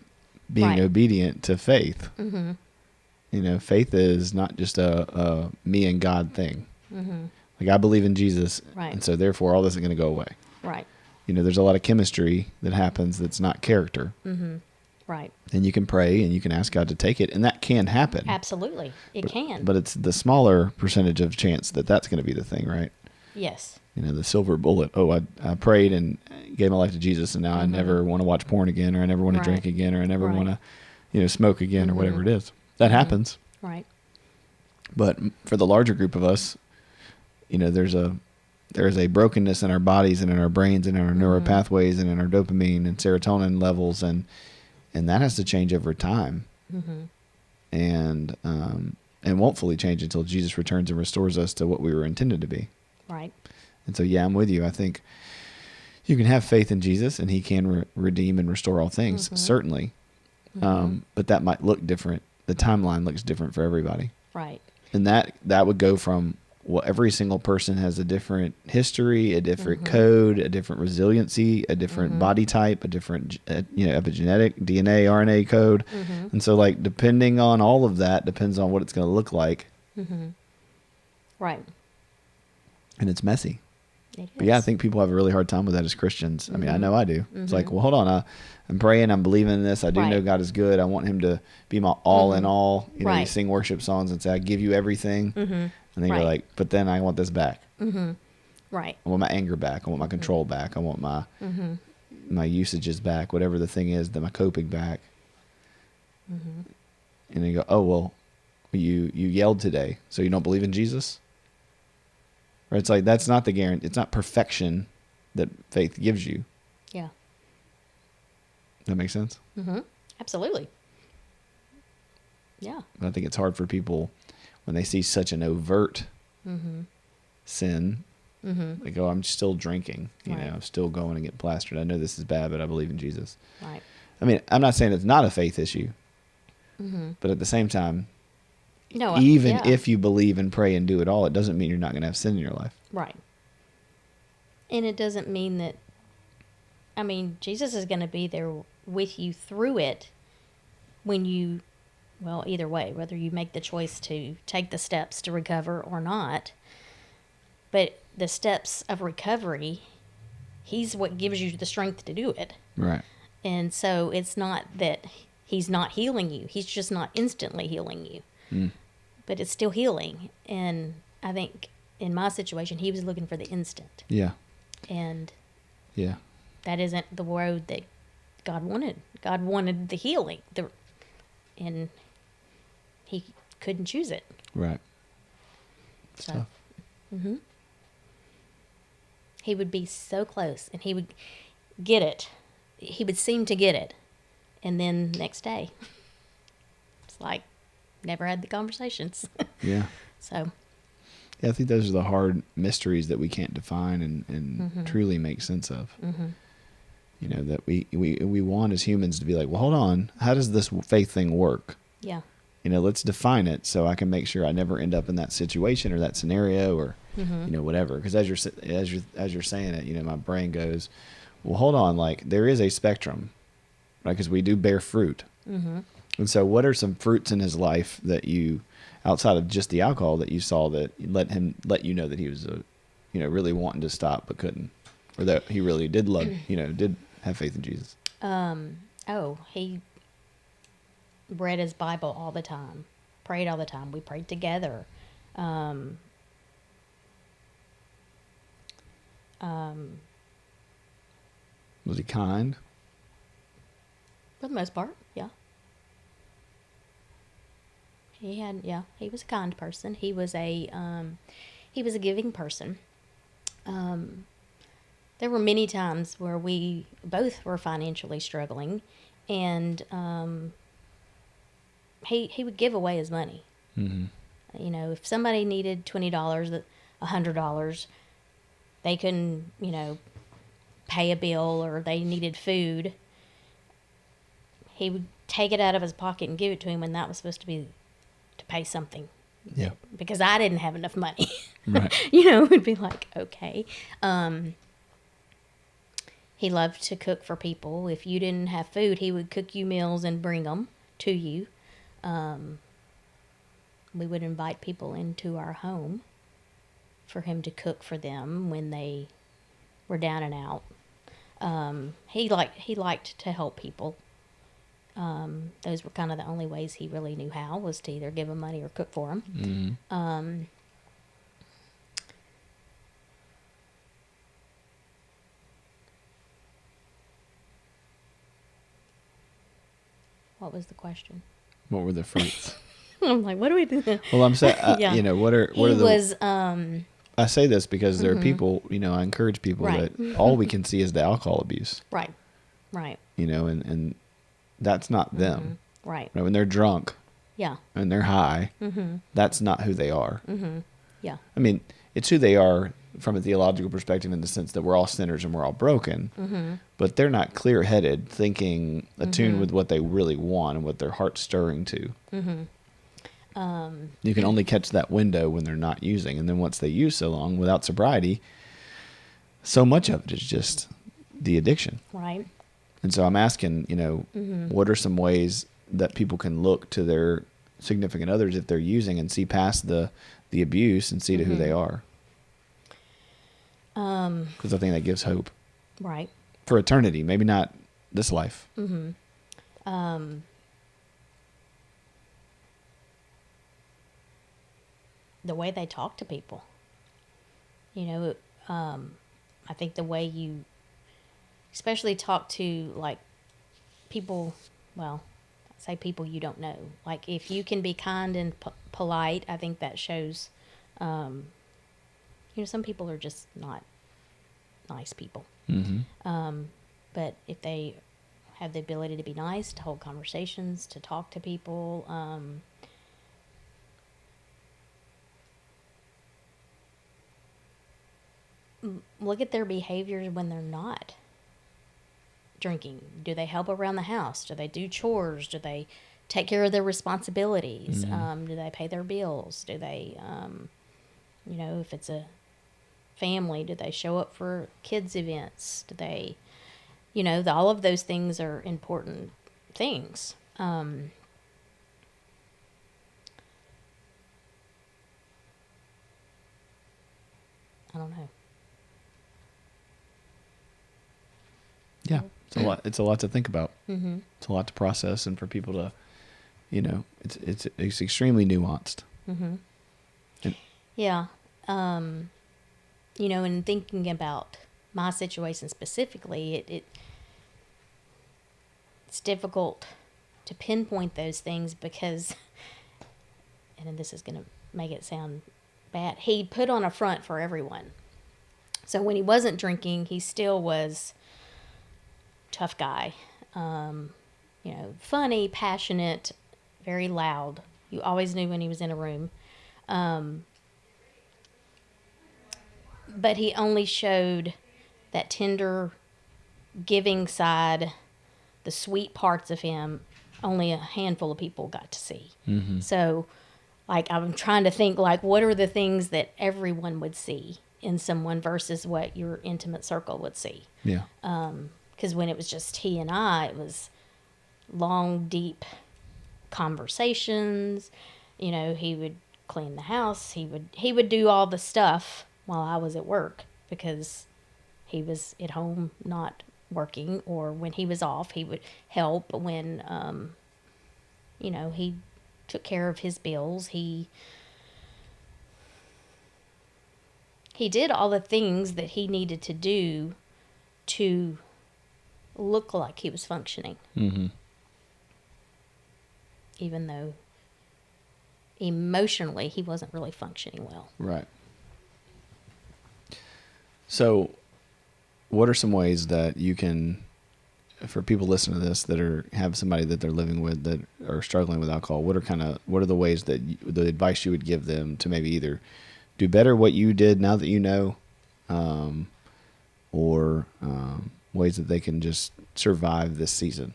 being obedient to faith. Mm-hmm. Faith is not just a me and God thing. Mm-hmm. Like, I believe in Jesus, and so therefore all this is going to go away. Right. There's a lot of chemistry that happens that's not character. Mm-hmm. Right. And you can pray and you can ask God to take it, and that can happen. Absolutely. It can. But it's the smaller percentage of chance that that's going to be the thing, right? Yes. The silver bullet. Oh, I prayed and gave my life to Jesus, and now I never want to watch porn again, or I never want to drink again, or I never want to, smoke again, or whatever it is. That happens. Right. But for the larger group of us, there is a brokenness in our bodies and in our brains and in our neural pathways and in our dopamine and serotonin levels, and that has to change over time, and won't fully change until Jesus returns and restores us to what we were intended to be. Right. And so, I'm with you. I think you can have faith in Jesus, and He can redeem and restore all things, certainly. But that might look different. The timeline looks different for everybody. Right. And that would go from well, every single person has a different history, a different code, a different resiliency, a different body type, a different, epigenetic DNA, RNA code. And so like, depending on all of that depends on what it's going to look like. Right. And it's messy. It is. But yeah, I think people have a really hard time with that as Christians. I mean, I know I do. It's like, well, hold on. I'm praying. I'm believing in this. I do know God is good. I want him to be my all in all. You know, you sing worship songs and say, I give you everything. And then you're like, but then I want this back. Right. I want my anger back. I want my control back. I want my my usages back, whatever the thing is, my coping back. And then you go, oh, well, you yelled today, so you don't believe in Jesus? Or it's like, that's not the guarantee. It's not perfection that faith gives you. Yeah. That makes sense? Absolutely. Yeah. But I think it's hard for people when they see such an overt sin. They go, I'm still drinking, you know, I'm still going and get plastered. I know this is bad, but I believe in Jesus. Right. I mean, I'm not saying it's not a faith issue, but at the same time, No, even if you believe and pray and do it all, it doesn't mean you're not going to have sin in your life. Right. And it doesn't mean that, I mean, Jesus is going to be there with you through it when you, well, either way, whether you make the choice to take the steps to recover or not. But the steps of recovery, he's what gives you the strength to do it. Right. And so it's not that he's not healing you. He's just not instantly healing you. But it's still healing. And I think in my situation, he was looking for the instant. Yeah. And yeah, that isn't the road that God wanted. God wanted the healing. And he couldn't choose it. Right. So, he would be so close, and he would get it. He would seem to get it. And then next day, it's like, never had the conversations. Yeah. So. Yeah, I think those are the hard mysteries that we can't define and truly make sense of. You know, that we want as humans to be like, well, hold on, how does this faith thing work? Yeah. You know, let's define it so I can make sure I never end up in that situation or that scenario or, you know, whatever. Because as you're saying it, you know, my brain goes, well, hold on, like there is a spectrum, right? Because we do bear fruit. And so what are some fruits in his life that you, outside of just the alcohol, that you saw that let you know that he was, really wanting to stop but couldn't, or that he really did love, did have faith in Jesus? He read his Bible all the time, prayed all the time. We prayed together. Was he kind? For the most part, yeah. He was a kind person. He was a giving person. There were many times where we both were financially struggling, and he would give away his money. You know, if somebody needed $20, $100, they couldn't, pay a bill, or they needed food, he would take it out of his pocket and give it to him when that was supposed to be to pay something. Yeah. Because I didn't have enough money. Right. It would be like, okay. He loved to cook for people. If you didn't have food, he would cook you meals and bring them to you. We would invite people into our home for him to cook for them when they were down and out. He liked to help people. Those were kind of the only ways he really knew how, was to either give them money or cook for them. What was the question? What were the fruits? I'm like, what do we do? Well, I'm saying, what are the... I say this because there are people, I encourage people that all we can see is the alcohol abuse. Right. And that's not them. Right. When they're drunk. Yeah. And they're high. That's not who they are. Yeah. I mean, it's who they are from a theological perspective in the sense that we're all sinners and we're all broken. But they're not clear-headed, thinking, attuned with what they really want and what their heart's stirring to. You can only catch that window when they're not using. And then once they use so long without sobriety, so much of it is just the addiction. Right. And so I'm asking, what are some ways that people can look to their significant others if they're using and see past the abuse and see to who they are? Because I think that gives hope. Right. For eternity, maybe not this life. The way they talk to people. I think the way you especially talk to, like, people, well, say people you don't know. Like, if you can be kind and polite, I think that shows, some people are just not nice people. But if they have the ability to be nice, to hold conversations, to talk to people, look at their behaviors when they're not drinking. Do they help around the house? Do they do chores? Do they take care of their responsibilities? Do they pay their bills? Do they, if it's a family, do they show up for kids' events? Do they, all of those things are important things. I don't know. Yeah, it's a lot. It's a lot to think about. It's a lot to process, and for people to, it's extremely nuanced. Yeah, in thinking about my situation specifically, it's difficult to pinpoint those things because, and this is going to make it sound bad, he put on a front for everyone. So when he wasn't drinking, he still was tough guy, funny, passionate, very loud. You always knew when he was in a room. But he only showed that tender, giving side, the sweet parts of him, only a handful of people got to see. So, like, I'm trying to think, like, what are the things that everyone would see in someone versus what your intimate circle would see? Yeah. Because when it was just he and I, it was long, deep conversations. He would clean the house. He would do all the stuff while I was at work because he was at home not working, or when he was off, he would help when, he took care of his bills. He did all the things that he needed to do to look like he was functioning. Even though emotionally he wasn't really functioning well. Right. So what are some ways that you can, for people listening to this that have somebody that they're living with that are struggling with alcohol, what are the ways that the advice you would give them to maybe either do better what you did now that you know, or ways that they can just survive this season?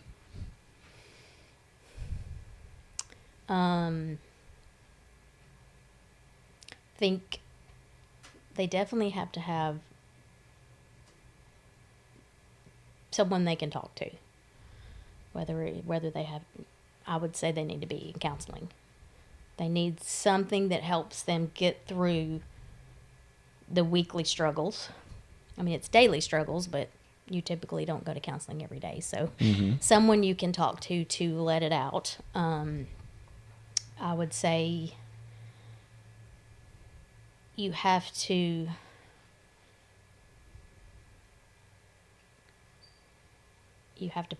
Think they definitely have to have someone they can talk to. Whether they have, I would say they need to be in counseling. They need something that helps them get through the weekly struggles. I mean, it's daily struggles, but you typically don't go to counseling every day. So someone you can talk to let it out. I would say you have to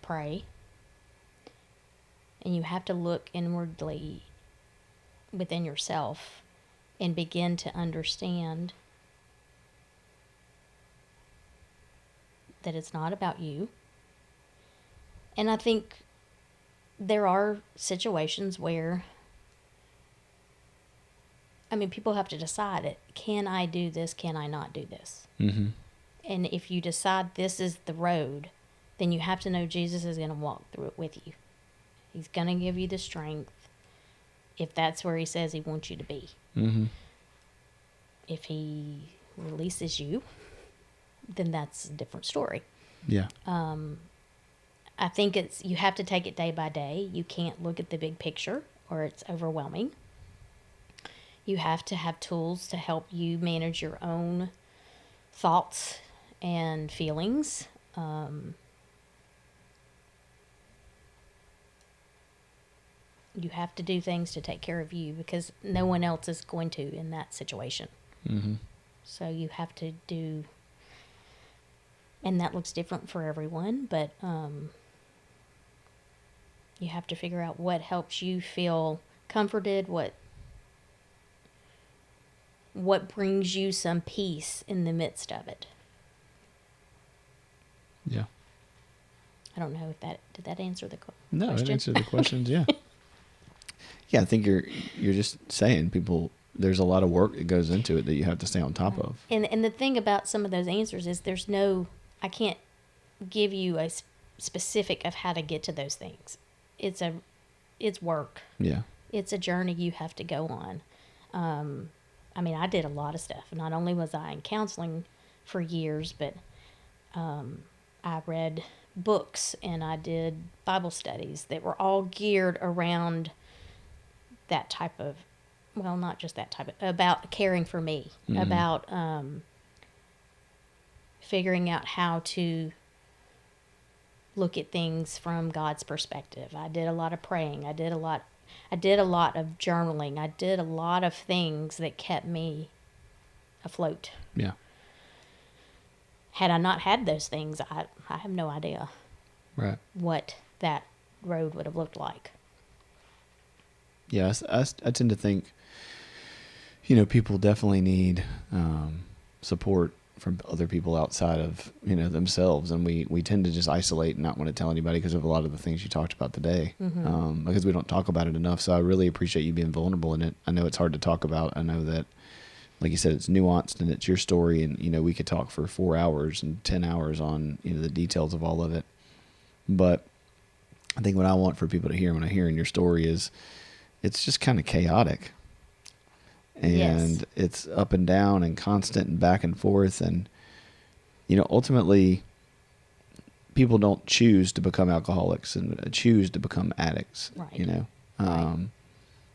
pray, and you have to look inwardly within yourself and begin to understand that it's not about you. And I think there are situations where, people have to decide it. Can I do this? Can I not do this? And if you decide this is the road, then you have to know Jesus is going to walk through it with you. He's going to give you the strength. if that's where he says he wants you to be. Mm-hmm. If he releases you, then that's a different story. Yeah. I think you have to take it day by day. You can't look at the big picture or it's overwhelming. You have to have tools to help you manage your own thoughts and feelings. You have to do things to take care of you because no one else is going to in that situation. Mm-hmm. So you have to do, and that looks different for everyone, but you have to figure out what helps you feel comforted, what brings you some peace in the midst of it. Yeah. I don't know if did that answer the question? No, it answered the questions. Yeah. Yeah, I think you're just saying people. There's a lot of work that goes into it that you have to stay on top of. And the thing about some of those answers is I can't give you a specific of how to get to those things. It's work. Yeah. It's a journey you have to go on. I mean, I did a lot of stuff. Not only was I in counseling for years, but I read books and I did Bible studies that were all geared around that type of, well, not just that type of, about caring for me, about figuring out how to look at things from God's perspective. I did a lot of praying. I did a lot of journaling. I did a lot of things that kept me afloat. Yeah. Had I not had those things, I have no idea what that road would have looked like. Yes, I tend to think, people definitely need support from other people outside of, themselves. And we tend to just isolate and not want to tell anybody because of a lot of the things you talked about today, because we don't talk about it enough. So I really appreciate you being vulnerable in it. I know it's hard to talk about. I know that, like you said, it's nuanced and it's your story. And, we could talk for 4 hours and 10 hours on, the details of all of it. But I think what I want for people to hear when I hear in your story is it's just kind of chaotic. And it's up and down and constant and back and forth. And, ultimately, people don't choose to become alcoholics and choose to become addicts, right.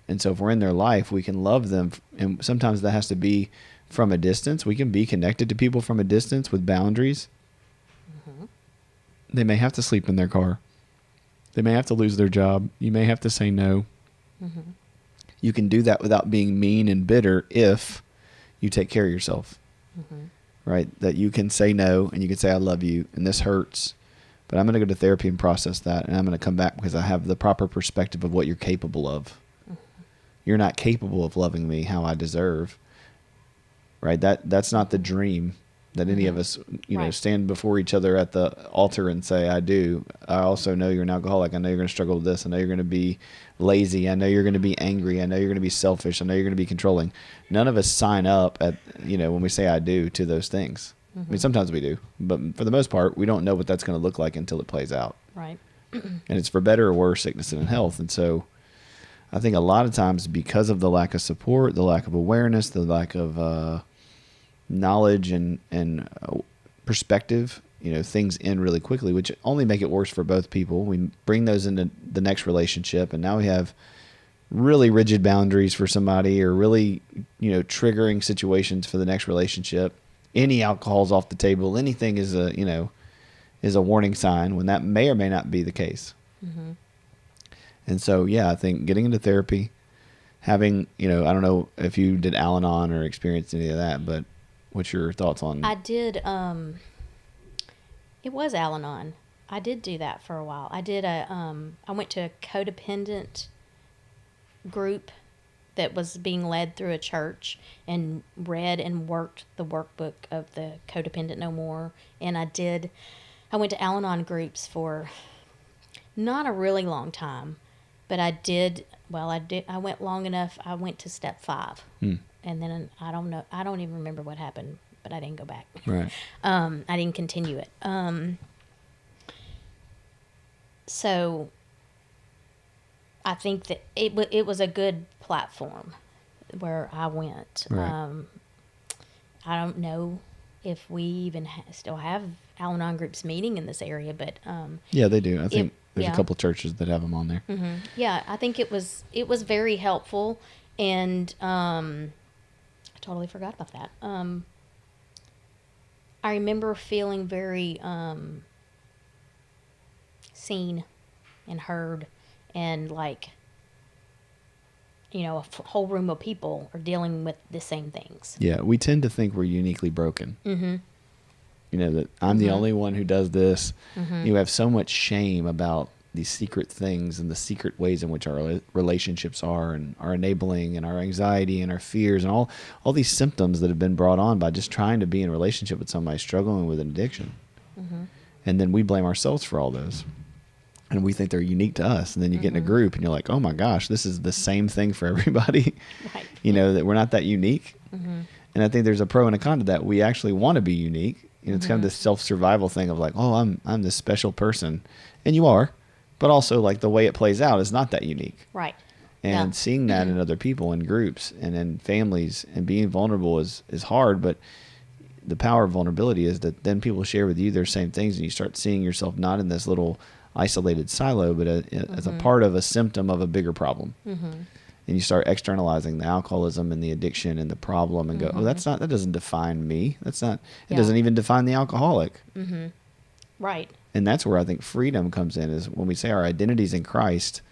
And so if we're in their life, we can love them. And sometimes that has to be from a distance. We can be connected to people from a distance with boundaries. Mm-hmm. They may have to sleep in their car. They may have to lose their job. You may have to say no. Mm-hmm. You can do that without being mean and bitter if you take care of yourself, right? That you can say no and you can say, I love you and this hurts, but I'm going to go to therapy and process that. And I'm going to come back because I have the proper perspective of what you're capable of. You're not capable of loving me how I deserve, right? That's not the dream that any of us, stand before each other at the altar and say, I do. I also know you're an alcoholic. I know you're going to struggle with this. I know you're going to be lazy. I know you're going to be angry. I know you're going to be selfish. I know you're going to be controlling. None of us sign up at, when we say I do to those things. I mean, sometimes we do, but for the most part, we don't know what that's going to look like until it plays out. Right. And it's for better or worse, sickness and health. And so I think a lot of times because of the lack of support, the lack of awareness, the lack of, knowledge and perspective, things end really quickly, which only make it worse for both people. We bring those into the next relationship, and now we have really rigid boundaries for somebody, or really, triggering situations for the next relationship. Any alcohol's off the table. Anything is a warning sign when that may or may not be the case. Mm-hmm. And so, I think getting into therapy, having, I don't know if you did Al-Anon or experienced any of that, but what's your thoughts on? I did. It was Al-Anon. I did do that for a while. I did I went to a codependent group that was being led through a church, and read and worked the workbook of the Codependent No More. And I went to Al-Anon groups for not a really long time, but I went long enough. I went to step 5. And then I don't even remember what happened, but I didn't go back. Right. I didn't continue it. So I think that it was a good platform where I went. Right. I don't know if we even still have Al-Anon groups meeting in this area, but Yeah, they do. I think there's yeah. a couple churches that have them on there. Yeah, I think it was very helpful, and I totally forgot about that. I remember feeling very seen and heard, and like, you know, a whole room of people are dealing with the same things. Yeah, we tend to think we're uniquely broken. Mm-hmm. You know, that I'm the only one who does this. Mm-hmm. You have so much shame about these secret things and the secret ways in which our relationships are, and our enabling, and our anxiety and our fears, and all these symptoms that have been brought on by just trying to be in a relationship with somebody struggling with an addiction. Mm-hmm. And then we blame ourselves for all those. And we think they're unique to us. And then you get in a group and you're like, oh my gosh, this is the same thing for everybody. Right. You know, that we're not that unique. Mm-hmm. And I think there's a pro and a con to that. We actually want to be unique. You know, it's kind of this self-survival thing of like, oh, I'm this special person. And you are. But also, like, the way it plays out is not that unique. Right. And seeing that in other people, in groups, and in families, and being vulnerable is hard. But the power of vulnerability is that then people share with you their same things, and you start seeing yourself not in this little isolated silo, but as a part of a symptom of a bigger problem. Mm-hmm. And you start externalizing the alcoholism and the addiction and the problem, and go, oh, that doesn't define me. It doesn't even define the alcoholic. Mm-hmm. Right. And that's where I think freedom comes in, is when we say our identity's in Christ,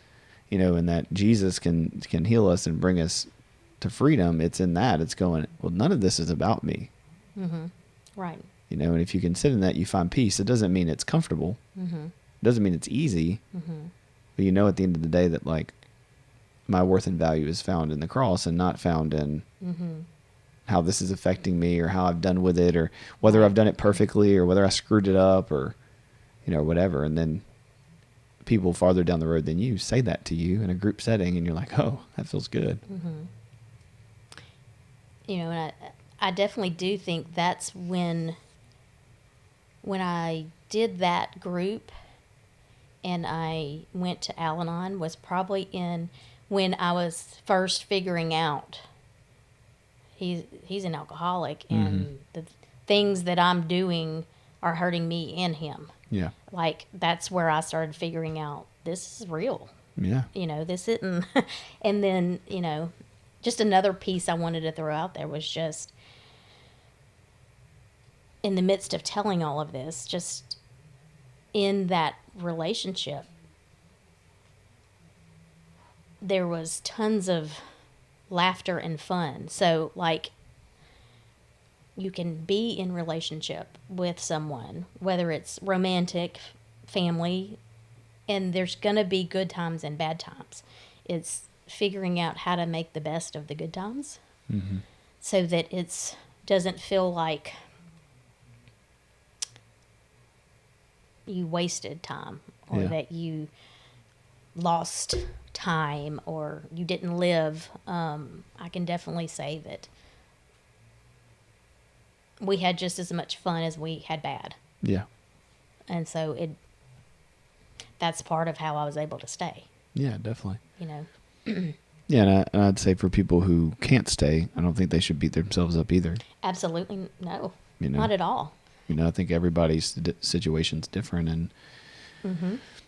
you know, and that Jesus can heal us and bring us to freedom. It's in that. It's going, well, none of this is about me. Mm-hmm. Right. You know, and if you can sit in that, you find peace. It doesn't mean it's comfortable. Mm-hmm. It doesn't mean it's easy. Mm-hmm. But you know at the end of the day that, like, my worth and value is found in the cross and not found in how this is affecting me, or how I've done with it, or whether I've done it perfectly, or whether I screwed it up, or, you know, whatever. And then people farther down the road than you say that to you in a group setting, and you're like, oh, that feels good. Mm-hmm. You know, and I definitely do think that's when I did that group and I went to Al-Anon, was probably when I was first figuring out he's an alcoholic, and the things that I'm doing are hurting me and him. Yeah. Like, that's where I started figuring out this is real. Yeah. You know, this isn't. And then, you know, just another piece I wanted to throw out there was just, in the midst of telling all of this, just in that relationship, there was tons of laughter and fun. So, like, you can be in relationship with someone, whether it's romantic, family, and there's going to be good times and bad times. It's figuring out how to make the best of the good times, so that it doesn't feel like you wasted time, or that you lost time, or you didn't live. I can definitely say that we had just as much fun as we had bad. Yeah. And so that's part of how I was able to stay. Yeah, definitely. You know? Yeah, and I'd say for people who can't stay, I don't think they should beat themselves up either. Absolutely no. You know? Not at all. You know, I think everybody's situation's different, and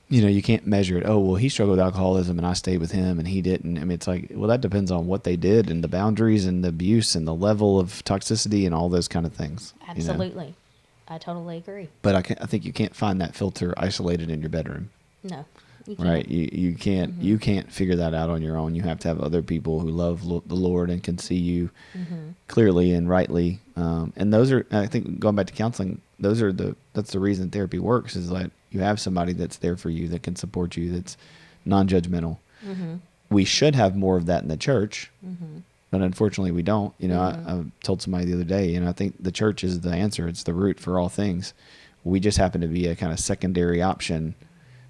you know, you can't measure it. Oh, well, he struggled with alcoholism and I stayed with him and he didn't. I mean, it's like, well, that depends on what they did, and the boundaries and the abuse and the level of toxicity and all those kind of things. Absolutely. You know? I totally agree. But I think you can't find that filter isolated in your bedroom. No. You can't. Right? You can't you can't figure that out on your own. You have to have other people who love the Lord and can see you clearly and rightly. And those are, I think, going back to counseling, that's the reason therapy works, is that you have somebody that's there for you, that can support you, that's non-judgmental. We should have more of that in the church, but unfortunately we don't. You know, I told somebody the other day, you know, I think the church is the answer. It's the root for all things. We just happen to be a kind of secondary option,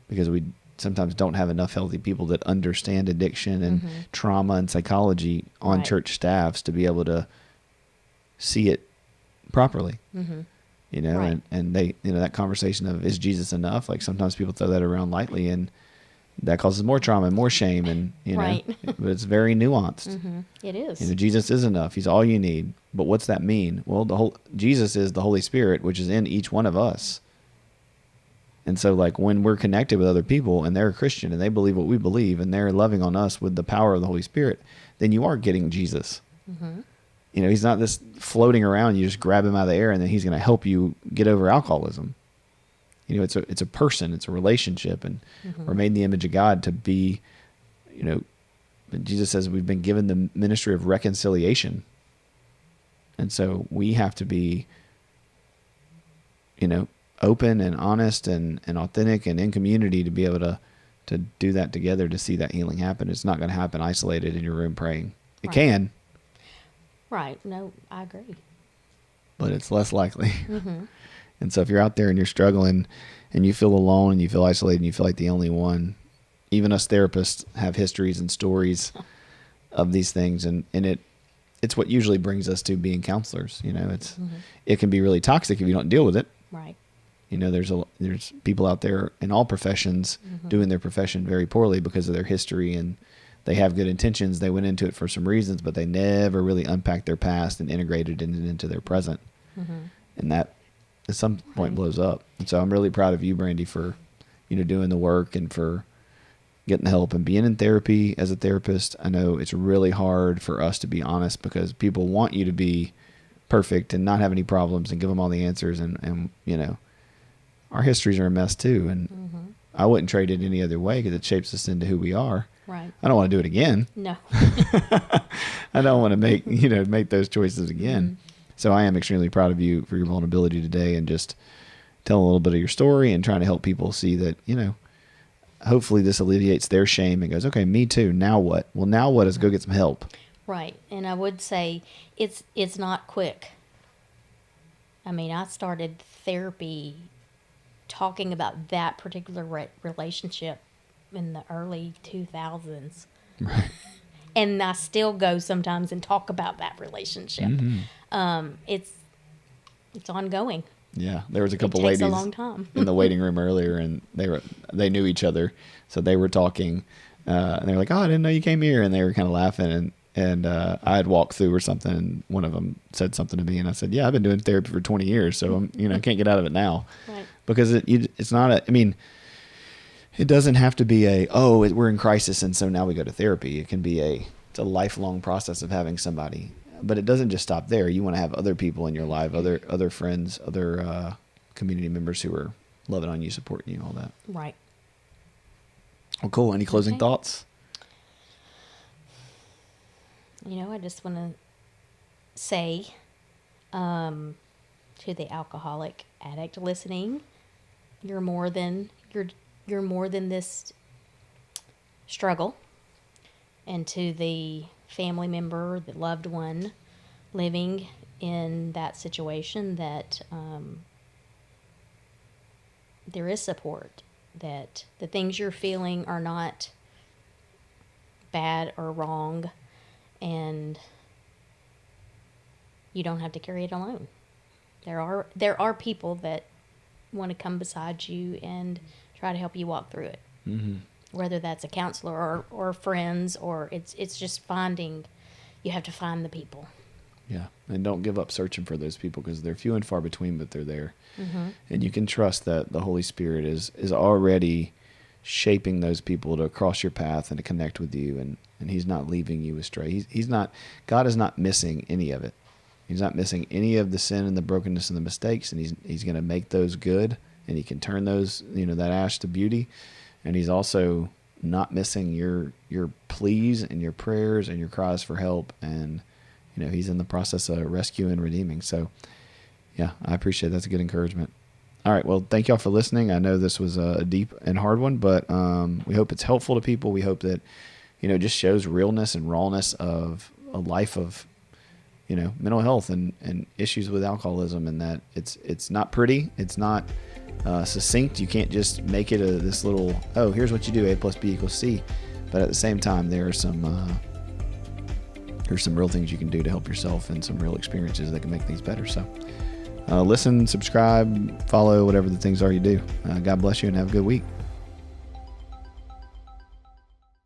because we sometimes don't have enough healthy people that understand addiction and trauma and psychology on church staffs to be able to see it properly. You know, and they, you know, that conversation of, is Jesus enough? Like, sometimes people throw that around lightly, and that causes more trauma and more shame, and Right. but it's very nuanced. It is. Jesus is enough. He's all you need. But what's that mean? Well, Jesus is the Holy Spirit, which is in each one of us. And so, like, when we're connected with other people and they're a Christian and they believe what we believe and they're loving on us with the power of the Holy Spirit, then you are getting Jesus. He's not this floating around. You just grab him out of the air and then he's going to help you get over alcoholism. It's a person, it's a relationship, and we're made in the image of God to be, Jesus says we've been given the ministry of reconciliation. And so we have to be, open and honest and authentic and in community to be able to do that together, to see that healing happen. It's not going to happen isolated in your room praying. It Right. can. Right. No, I agree. But it's less likely. And so if you're out there and you're struggling and you feel alone and you feel isolated and you feel like the only one, even us therapists have histories and stories of these things. And it's what usually brings us to being counselors. It can be really toxic if you don't deal with it. Right. There's people out there in all professions doing their profession very poorly because of their history, and they have good intentions. They went into it for some reasons, but they never really unpacked their past and integrated it into their present. And that at some point blows up. And so I'm really proud of you, Brandy, for, doing the work and for getting the help and being in therapy as a therapist. I know it's really hard for us to be honest because people want you to be perfect and not have any problems and give them all the answers. And our histories are a mess too. And I wouldn't trade it any other way because it shapes us into who we are. Right. I don't want to do it again. No. I don't want to make those choices again. So I am extremely proud of you for your vulnerability today and just telling a little bit of your story and trying to help people see that, hopefully this alleviates their shame and goes, okay, me too. Now what? Well, now what is go get some help. Right. And I would say it's not quick. I mean, I started therapy talking about that particular relationship in the early 2000s. Right. And I still go sometimes and talk about that relationship. It's ongoing. Yeah, there was a couple It takes ladies a long time. in the waiting room earlier, and they knew each other, so they were talking, and they were like, "Oh, I didn't know you came here," and they were kind of laughing, and I had walked through or something, and one of them said something to me, and I said, "Yeah, I've been doing therapy for 20 years, so I can't get out of it now," Right. because it's not it doesn't have to be we're in crisis and so now we go to therapy. It can be it's a lifelong process of having somebody. But it doesn't just stop there. You want to have other people in your life, other friends, other community members who are loving on you, supporting you, all that. Right. Well, cool. Any closing thoughts? I just want to say to the alcoholic addict listening, you're more than this struggle. And to the family member, the loved one living in that situation, that there is support, that the things you're feeling are not bad or wrong, and you don't have to carry it alone. There are people that want to come beside you and try to help you walk through it. Whether that's a counselor or friends, or it's just you have to find the people. Yeah, and don't give up searching for those people because they're few and far between, but they're there. And you can trust that the Holy Spirit is already shaping those people to cross your path and to connect with you, and He's not leaving you astray. God is not missing any of it. He's not missing any of the sin and the brokenness and the mistakes, and He's going to make those good, and He can turn those, that ash to beauty. And He's also not missing your pleas and your prayers and your cries for help. And, He's in the process of rescuing and redeeming. So, yeah, I appreciate it. That's a good encouragement. All right. Well, thank y'all for listening. I know this was a deep and hard one, but we hope it's helpful to people. We hope that, it just shows realness and rawness of a life of, mental health and issues with alcoholism, and that it's not pretty. It's not succinct. You can't just make it this little, here's what you do, A plus B equals C. But at the same time, there's some real things you can do to help yourself and some real experiences that can make things better. So listen, subscribe, follow, whatever the things are you do. God bless you and have a good week.